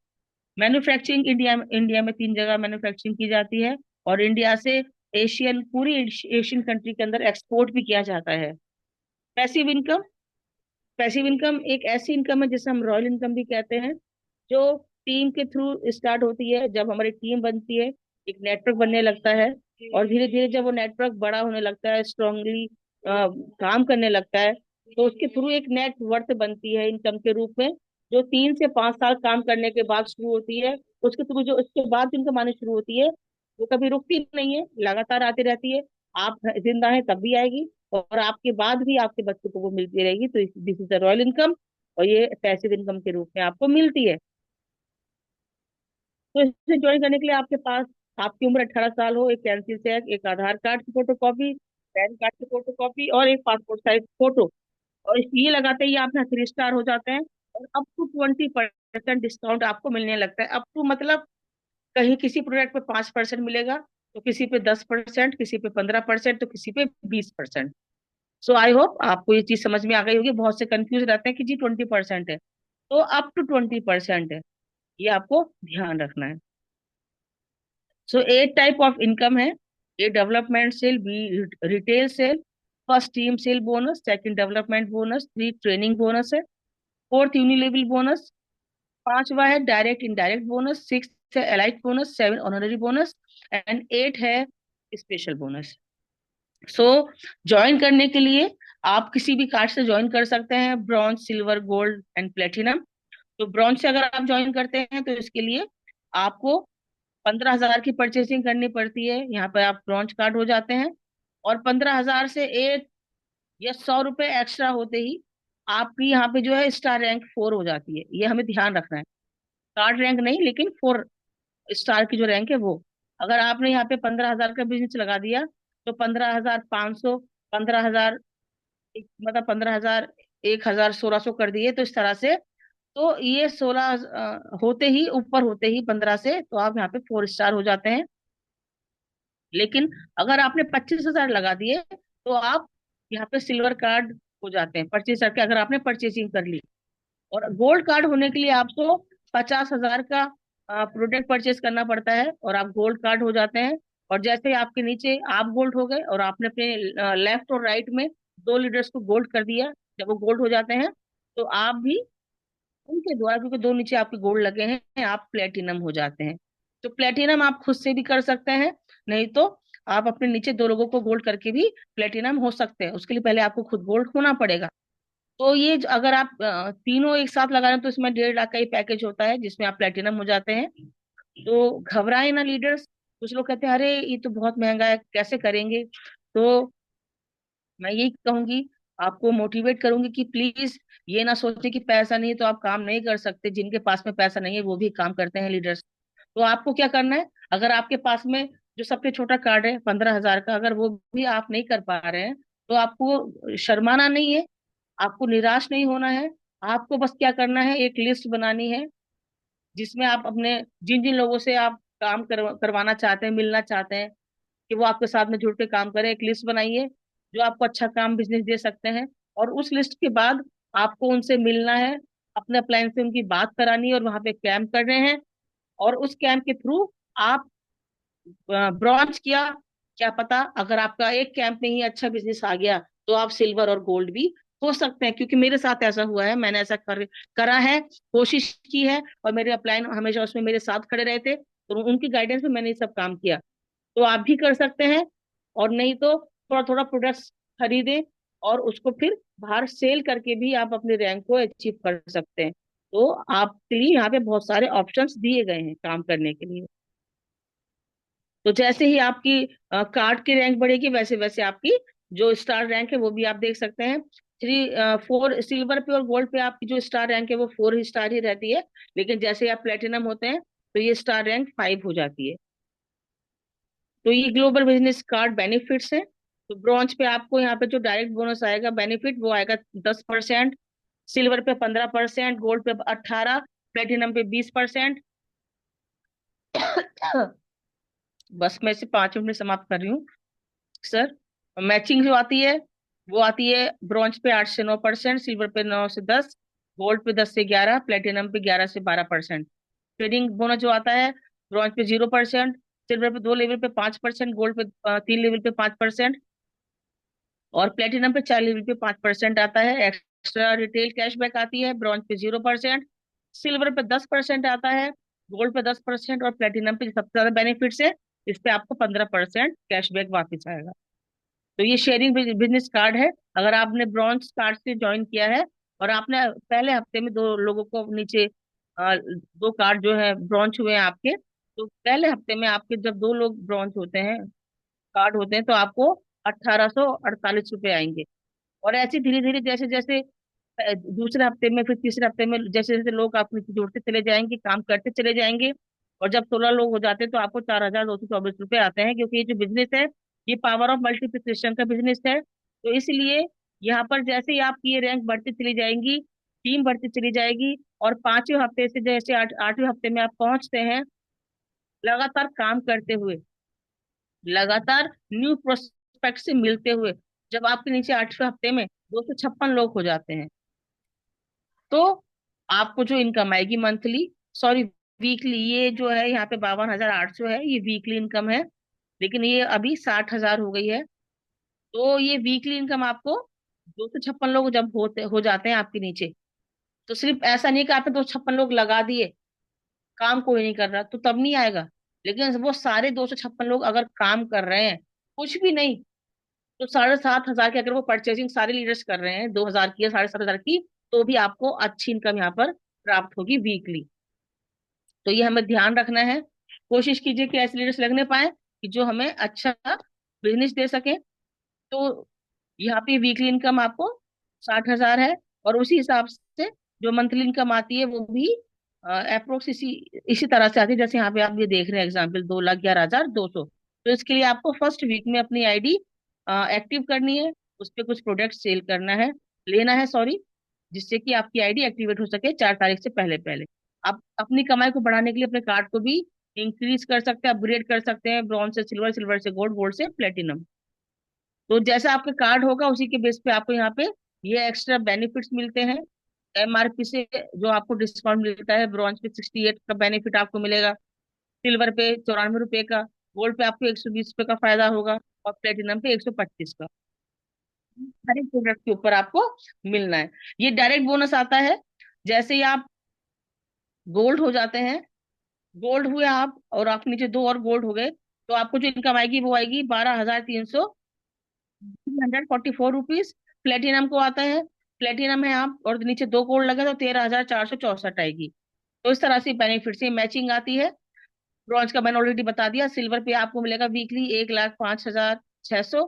मैन्युफैक्चरिंग इंडिया इंडिया में 3 जगह मैन्युफैक्चरिंग की जाती है। और इंडिया से पूरी एशियन कंट्री के अंदर एक्सपोर्ट भी किया जाता है। पैसिव इनकम, पैसिव इनकम एक ऐसी इनकम है जिसे हम रॉयल इनकम भी कहते हैं, जो टीम के थ्रू स्टार्ट होती है। जब हमारी टीम बनती है, एक नेटवर्क बनने लगता है, और धीरे धीरे जब वो नेटवर्क बड़ा होने लगता है, स्ट्रांगली काम करने लगता है, तो उसके थ्रू एक नेट वर्थ बनती है इनकम के रूप में, जो 3 से 5 साल काम करने के बाद शुरू होती है। उसके थ्रू जो उसके बाद इनकम आनी शुरू होती है, वो कभी रुकती नहीं है, लगातार आती रहती है। आप जिंदा हैं तब भी आएगी, और आपके बाद भी आपके बच्चों को वो मिलती रहेगी। तो this is the royal income, और ये पैसिव इनकम के रूप में आपको मिलती है। तो इसे ज्वाइन करने के लिए आपके पास, आपकी उम्र 18 साल हो, एक कैंसिल चेक, एक आधार कार्ड की फोटो कॉपी, पैन कार्ड की फोटो कॉपी, और एक पासपोर्ट साइज फोटो। और ये लगाते ही आप यहाँ 3 स्टार हो जाते हैं। और अप टू 20% डिस्काउंट आपको मिलने लगता है। अप टू मतलब कहीं किसी प्रोडक्ट पे 5% मिलेगा, तो किसी पे 10%, किसी पे 15%, तो किसी पे 20%। सो आई होप आपको ये चीज समझ में आ गई होगी। बहुत से कंफ्यूज रहते हैं कि जी 20% है, तो अप टू 20% है, ये आपको ध्यान रखना है। सो 8 टाइप ऑफ इनकम है। A development sale, B retail sale, first team sale bonus, second development bonus, 3 training bonus है, फोर्थ यूनिलेवल बोनस, पांचवा है डायरेक्ट इनडायरेक्ट बोनस, 6 है elite bonus, 7 honorary bonus, and 8 है स्पेशल बोनस। सो join करने के लिए आप किसी भी कार्ड से ज्वाइन कर सकते हैं, bronze, silver, gold and platinum. तो ब्रॉन्ज से अगर आप ज्वाइन करते हैं तो इसके लिए आपको 15,000 की परचेसिंग करनी पड़ती है, यहाँ पर आप ब्रॉन्ज कार्ड हो जाते हैं। और 15,000 से 1 या 100 रुपए एक्स्ट्रा होते ही आपकी यहाँ पे जो है स्टार रैंक 4 हो जाती है। ये हमें ध्यान रखना है, कार्ड रैंक नहीं, लेकिन 4 स्टार की जो रैंक है वो। अगर आपने यहाँ पे 15,000 का बिजनेस लगा दिया, तो 15,500, 15,000, मतलब 15,000, 1,000, 1,600 कर दिए, तो इस तरह से। तो ये 16 होते ही, ऊपर होते ही 15 से, तो आप यहाँ पे 4 स्टार हो जाते हैं। लेकिन अगर आपने 25,000 लगा दिए, तो आप यहाँ पे सिल्वर कार्ड हो जाते हैं, 25,000 के अगर आपने परचेसिंग कर ली। और गोल्ड कार्ड होने के लिए आपको 50,000 का प्रोडक्ट परचेस करना पड़ता है, और आप गोल्ड कार्ड हो जाते हैं। और जैसे ही आपके नीचे आप गोल्ड हो गए, और आपने अपने लेफ्ट और राइट में 2 लीडर्स को गोल्ड कर दिया, जब वो गोल्ड हो जाते हैं, तो आप भी उनके द्वारा, क्योंकि 2 नीचे आपके गोल्ड लगे हैं, आप प्लेटिनम हो जाते हैं। तो प्लेटिनम आप खुद से भी कर सकते हैं, नहीं तो आप अपने नीचे 2 लोगों को गोल्ड करके भी प्लेटिनम हो सकते हैं। उसके लिए पहले आपको खुद गोल्ड होना पड़ेगा। तो ये अगर आप तीनों एक साथ लगा रहे हैं, तो इसमें 1.5 लाख का ही पैकेज होता है, जिसमें आप प्लेटिनम हो जाते हैं। तो घबराए ना लीडर्स। कुछ लोग कहते हैं अरे ये तो बहुत महंगा है, कैसे करेंगे। तो मैं यही कहूंगी, आपको मोटिवेट करूंगी कि प्लीज ये ना सोचें कि पैसा नहीं है तो आप काम नहीं कर सकते। जिनके पास में पैसा नहीं है वो भी काम करते हैं लीडर्स। तो आपको क्या करना है, अगर आपके पास में जो सबसे छोटा कार्ड है 15,000 का, अगर वो भी आप नहीं कर पा रहे हैं, तो आपको शर्माना नहीं है, आपको निराश नहीं होना है। आपको बस क्या करना है, एक लिस्ट बनानी है, जिसमें आप अपने जिन जिन लोगों से आप काम करवाना चाहते हैं, मिलना चाहते हैं, कि वो आपके साथ में जुड़ के काम करें, एक लिस्ट बनाइए। जो आपको अच्छा काम बिजनेस दे सकते हैं। और उस लिस्ट के बाद आपको उनसे मिलना है, अपने अप्लायंस से उनकी बात करानी है, और वहां पे कैंप कर रहे हैं। और उस कैंप के थ्रू आप ब्रॉन्ज किया, क्या पता अगर आपका एक कैंप में ही अच्छा बिजनेस आ गया तो आप सिल्वर और गोल्ड भी हो सकते हैं। क्योंकि मेरे साथ ऐसा हुआ है, मैंने ऐसा करा है, कोशिश की है, और मेरे अपलाइन हमेशा उसमें मेरे साथ खड़े रहे थे, तो उनकी गाइडेंस में मैंने ये सब काम किया। तो आप भी कर सकते हैं। और नहीं तो थोड़ा थोड़ा प्रोडक्ट्स खरीदें, और उसको फिर बाहर सेल करके भी आप अपने रैंक को अचीव कर सकते हैं। तो आपके लिए यहाँ पे बहुत सारे ऑप्शंस दिए गए हैं काम करने के लिए। तो जैसे ही आपकी कार्ड की रैंक बढ़ेगी, वैसे वैसे आपकी जो स्टार रैंक है वो भी आप देख सकते हैं। 4 सिल्वर पे और गोल्ड पे आपकी जो स्टार रैंक है वो 4 स्टार ही रहती है। लेकिन जैसे ही आप प्लेटिनम होते हैं तो ये स्टार रैंक 5 हो जाती है। तो ये ग्लोबल बिजनेस कार्ड बेनिफिट्स हैं। तो ब्रॉन्ज पे आपको यहाँ पे जो डायरेक्ट बोनस आएगा, बेनिफिट, वो आएगा 10%, सिल्वर पे 15%, गोल्ड पे 18, प्लेटिनम पे 20%। बस मैं इसे 5 मिनट में समाप्त कर रही हूँ सर। मैचिंग जो आती है वो आती है ब्रॉन्ज पे 8 से 9%, सिल्वर पे 9 से 10, गोल्ड पे 10 से 11, प्लेटिनम पे 11 से 12%। ट्रेडिंग बोनस जो आता है, ब्रॉन्ज पे 0%, सिल्वर पे 2 लेवल पे 5%, गोल्ड पे 3 लेवल पे 5%, और प्लेटिनम पे 4 लेवल पे 5% आता है। एक्स्ट्रा रिटेल कैशबैक आती है, ब्रॉन्ज पे 0%, सिल्वर पे 10% आता है, गोल्ड पे 10%, और प्लेटिनम पे सबसे ज्यादा बेनिफिट्स है, इस पे आपको 15% कैशबैक वापस आएगा। तो ये शेयरिंग बिजनेस कार्ड है। अगर आपने ब्रॉन्ज कार्ड से ज्वाइन किया है और आपने पहले हफ्ते में 2 लोगों को नीचे 2 कार्ड जो है ब्रॉन्ज हुए हैं आपके, तो पहले हफ्ते में आपके जब 2 लोग ब्रॉन्ज होते हैं, कार्ड होते हैं, तो आपको 1848 रुपये आएंगे। और ऐसे धीरे धीरे जैसे जैसे दूसरे हफ्ते में, फिर तीसरे हफ्ते में, जैसे जैसे लोग आप नीचे जुड़ते चले जाएंगे, काम करते चले जाएंगे, और जब 16 लोग हो जाते हैं तो आपको 4224 रुपये आते हैं। क्योंकि ये जो बिजनेस है, ये पावर ऑफ मल्टीप्लिकेशन का बिजनेस है। तो इसलिए यहाँ पर जैसे ही आपकी ये रैंक बढ़ती चली जाएंगी, टीम बढ़ती चली जाएगी, और 5वें हफ्ते से जैसे 8वें हफ्ते में आप पहुंचते हैं, लगातार काम करते हुए, लगातार न्यू प्रोस्पेक्ट से मिलते हुए, जब आपके नीचे 8वें हफ्ते में 256 लोग हो जाते हैं, तो आपको जो इनकम आएगी मंथली, सॉरी वीकली, ये जो है यहाँ पे 52,800 है, ये वीकली इनकम है। लेकिन ये अभी 60,000 हो गई है। तो ये वीकली इनकम आपको 256 लोग जब होते हो जाते हैं आपके नीचे, तो सिर्फ ऐसा नहीं कि आपने 256 लोग लगा दिए, काम कोई नहीं कर रहा, तो तब नहीं आएगा। लेकिन वो सारे 256 लोग अगर काम कर रहे हैं, कुछ भी नहीं, तो 7,500 की अगर वो परचेसिंग सारे लीडर्स कर रहे हैं, 2,000 की या 7,500 की, तो भी आपको अच्छी इनकम यहाँ पर प्राप्त होगी वीकली। तो ये हमें ध्यान रखना है। कोशिश कीजिए कि ऐसे लीडर्स लगने पाए कि जो हमें अच्छा बिजनेस दे सके। तो यहाँ पे वीकली इनकम आपको 60,000 है, और उसी हिसाब से जो मंथली इनकम आती है वो भी अप्रोक्स इसी इसी तरह से आती है। जैसे यहाँ पे आप ये देख रहे हैं एग्जाम्पल, 2,11,200। तो इसके लिए आपको फर्स्ट वीक में अपनी आईडी एक्टिव करनी है, उस पर कुछ प्रोडक्ट सेल करना है, लेना है, सॉरी, जिससे कि आपकी आईडी एक्टिवेट हो सके 4 तारीख से पहले पहले। आप अपनी कमाई को बढ़ाने के लिए अपने कार्ड को भी इंक्रीज कर सकते हैं, अपग्रेड कर सकते हैं, ब्रॉन्ज से सिल्वर, सिल्वर से गोल्ड, गोल्ड से प्लेटिनम। तो जैसा आपका कार्ड होगा उसी के बेस पे आपको यहाँ पे ये एक्स्ट्रा बेनिफिट्स मिलते हैं। एमआरपी से जो आपको डिस्काउंट मिलता है, ब्रॉन्ज पे 68 का बेनिफिट आपको मिलेगा, सिल्वर पे 94 रुपए का, गोल्ड पे आपको 120 रुपए का फायदा होगा, और प्लेटिनम पे 125 का। हर एक प्रोडक्ट के ऊपर आपको मिलना है। ये डायरेक्ट बोनस आता है जैसे ही आप गोल्ड हो जाते हैं। गोल्ड हुए आप, और आप नीचे 2 और गोल्ड हो गए, तो आपको जो इनकम आएगी वो आएगी 12,344 रुपीज। प्लेटिनम को आता है, प्लेटिनम है आप, और नीचे 2 गोल्ड लगे तो 13,464 आएगी। तो इस तरह से बेनिफिट से मैचिंग आती है। ब्रॉन्ज का मैंने ऑलरेडी बता दिया। सिल्वर पे आपको मिलेगा वीकली 1,05,600,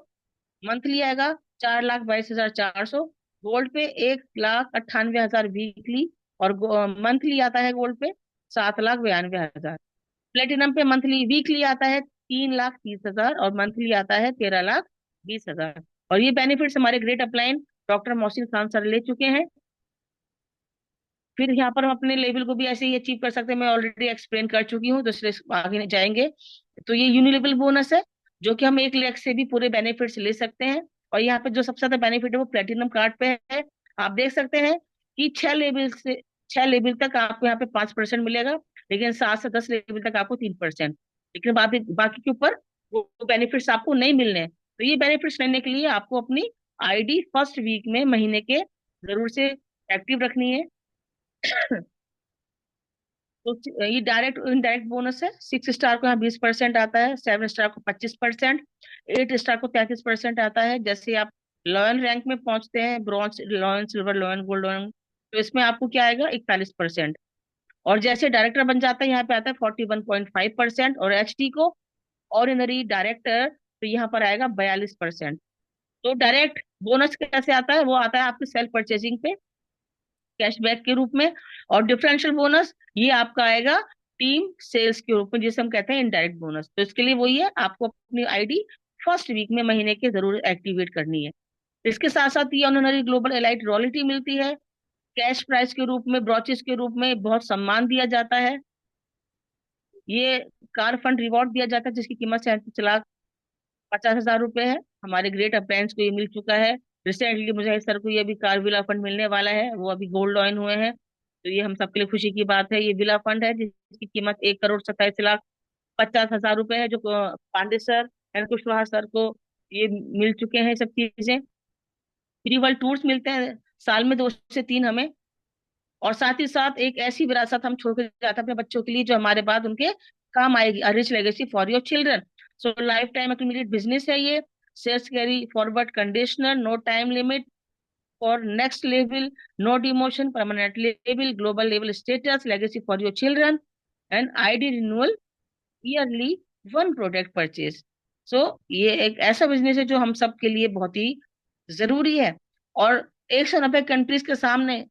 मंथली आएगा 4,22,400, गोल्ड पे 1,98,000 वीकली, और मंथली आता है गोल्ड पे 7,92,000। प्लेटिनम पे मंथली, वीकली आता है 3,30,000, और मंथली आता है 13,20,000। और ये बेनिफिट्स हमारे great upline doctor Mohsin Khan sir ले चुके हैं। फिर यहाँ पर हम अपने लेवल को भी ऐसे ही अचीव कर सकते हैं, मैं ऑलरेडी एक्सप्लेन कर चुकी हूँ, तो इसलिए आगे नहीं जाएंगे। तो ये यूनिलेवल बोनस है, जो कि हम 1 लाख से भी पूरे बेनिफिट्स ले सकते हैं। और यहाँ पे जो सबसे ज्यादा बेनिफिट है वो प्लेटिनम कार्ड पे है। आप देख सकते हैं कि 6 लेवल तक आपको यहाँ पे 5% मिलेगा, लेकिन 7 से 10 लेवल तक आपको 3%। लेकिन बाकी बाकी के ऊपर वो बेनिफिट्स आपको नहीं मिलने हैं। तो ये बेनिफिट्स लेने के लिए आपको अपनी आईडी फर्स्ट वीक में महीने के जरूर से एक्टिव रखनी है। तो ये डायरेक्ट इनडायरेक्ट बोनस है। 6 स्टार को यहाँ 20% आता है, 7 स्टार को 25%, 8 स्टार को 33% आता है। जैसे आप लॉयन रैंक में पहुंचते हैं, bronze lion, silver lion, gold lion, तो इसमें आपको क्या आएगा, 41%। और जैसे डायरेक्टर बन जाता है यहाँ पे आता है 41.5%। और एचटी को ऑर्डिनरी डायरेक्टर, तो यहाँ पर आएगा 42%। तो डायरेक्ट बोनस कैसे आता है, वो आता है आपकी सेल्फ परचेजिंग पे कैशबैक के रूप में। और डिफरेंशियल बोनस ये आपका आएगा टीम सेल्स के रूप में, जिसे हम कहते हैं इनडायरेक्ट बोनस। तो इसके लिए वही है, आपको अपनी आईडी फर्स्ट वीक में महीने के जरूर एक्टिवेट करनी है। इसके साथ साथ ये ऑनररी ग्लोबल एलाइट रॉयल्टी मिलती है, कैश प्राइस के रूप में, ब्रॉचेस के रूप में बहुत सम्मान दिया जाता है। ये कार फंड रिवॉर्ड दिया जाता है जिसकी कीमत 37,50,000 रुपए है। हमारे ग्रेट अप्लायंस को ये मिल चुका है। रिसेंटली मुझे सर को ये भी कार विला फंड मिलने वाला है, वो अभी गोल्ड लॉइन हुए हैं। तो ये हम सबके लिए खुशी की बात है। ये विला फंड है जिसकी कीमत 1,27,50,000 रुपए है, जो Pandey sir and Kushwaha sir को ये मिल चुके हैं सब चीजें। फ्री वर्ल्ड टूर्स मिलते हैं साल में 2 से 3 हमें। और साथ ही साथ एक ऐसी विरासत हम छोड़ के जाते हैं अपने बच्चों के लिए जो हमारे बाद उनके काम आएगी, a rich legacy for your children. So life time accumulated business है ये। Shares carry forward conditioner, no time limit for next level, no demotion, permanent level, global level status, legacy for your children, and ID renewal yearly, one product purchase. So ये एक ऐसा business है जो हम सब के लिए बहुत ही जरूरी है। और 190 कंट्रीज के सामने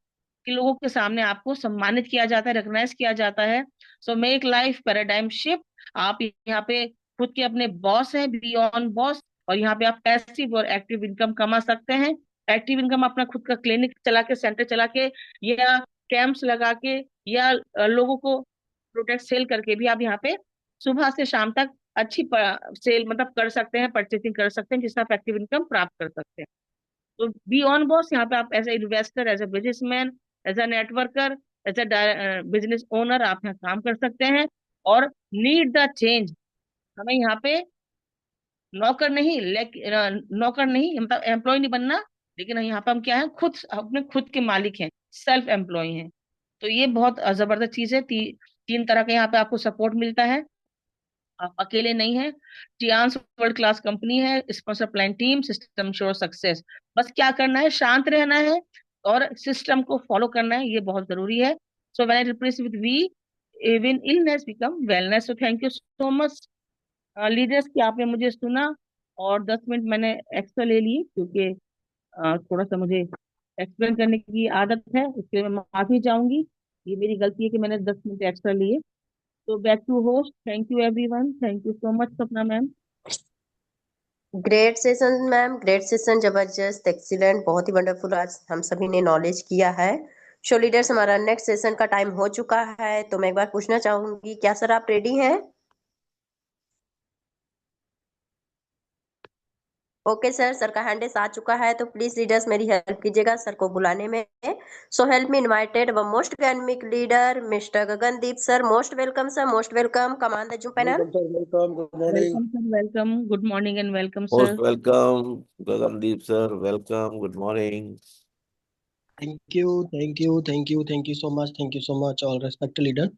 के लोगों के सामने आपको सम्मानित किया जाता है, रिकॉग्नाइज किया जाता है। So make life paradigm shift. आप यहाँ पे खुद के अपने बॉस हैं, बियॉन्ड बॉस। और यहाँ पे आप पैसिव और एक्टिव इनकम कमा सकते हैं। एक्टिव इनकम अपना खुद का क्लिनिक चला के, सेंटर चला के, या कैंप्स लगा के, या लोगों को प्रोडक्ट सेल करके भी आप यहाँ पे सुबह से शाम तक अच्छी सेल मतलब कर सकते हैं, परचेसिंग कर सकते हैं, जिससे आप एक्टिव इनकम प्राप्त कर सकते हैं। तो बी ऑन बॉस यहाँ पे आप as a investor, as a businessman, as a networker, as a business owner आप यहाँ काम कर सकते हैं। और नीड द चेंज, हमें यहाँ पे नौकर नहीं मतलब एम्प्लॉय नहीं बनना, लेकिन यहाँ पे हम क्या है, खुद अपने खुद के मालिक हैं, सेल्फ एम्प्लॉय हैं। तो ये बहुत जबरदस्त चीज है। 3 तरह का यहाँ पे आपको सपोर्ट मिलता है, आप अकेले नहीं हैं। टियान्स वर्ल्ड क्लास कंपनी है, sponsor plan team, system sure success. बस क्या करना है, शांत रहना है और सिस्टम को फॉलो करना है, ये बहुत जरूरी है। So when I replace with we, even illness become wellness. So thank you so much leaders कि आपने मुझे सुना। और 10 मिनट मैंने एक्स्ट्रा ले लिए क्योंकि थोड़ा सा मुझे एक्सप्लेन करने की आदत है, इसके लिए मैं माफी चाहूंगी। ये मेरी गलती है कि मैंने 10 मिनट एक्स्ट्रा लिए। तो back to host, thank you everyone, thank you so much Sapna ma'am. Great session ma'am, great session, जबरदस्त, एक्सीलेंट, बहुत ही वंडरफुल। आज हम सभी ने नॉलेज किया है। शो लीडर्स, हमारा नेक्स्ट सेशन का टाइम हो चुका है, तो मैं एक बार पूछना चाहूंगी, क्या सर आप रेडी हैं? ओके सर, सर का हैंड आ चुका है, तो प्लीज लीडर्स मेरी हेल्प कीजिएगा सर को बुलाने में। सो हेल्प मी इनवाइटेड व most dynamic leader mister Gagandeep sir. Most welcome sir, most welcome, come on the zoom panel. Welcome sir, welcome, good morning. Welcome sir, welcome, good morning and welcome sir. Most welcome Gagandeep sir, welcome, good morning. Thank you, thank you, thank you, thank you so much, all respected leader.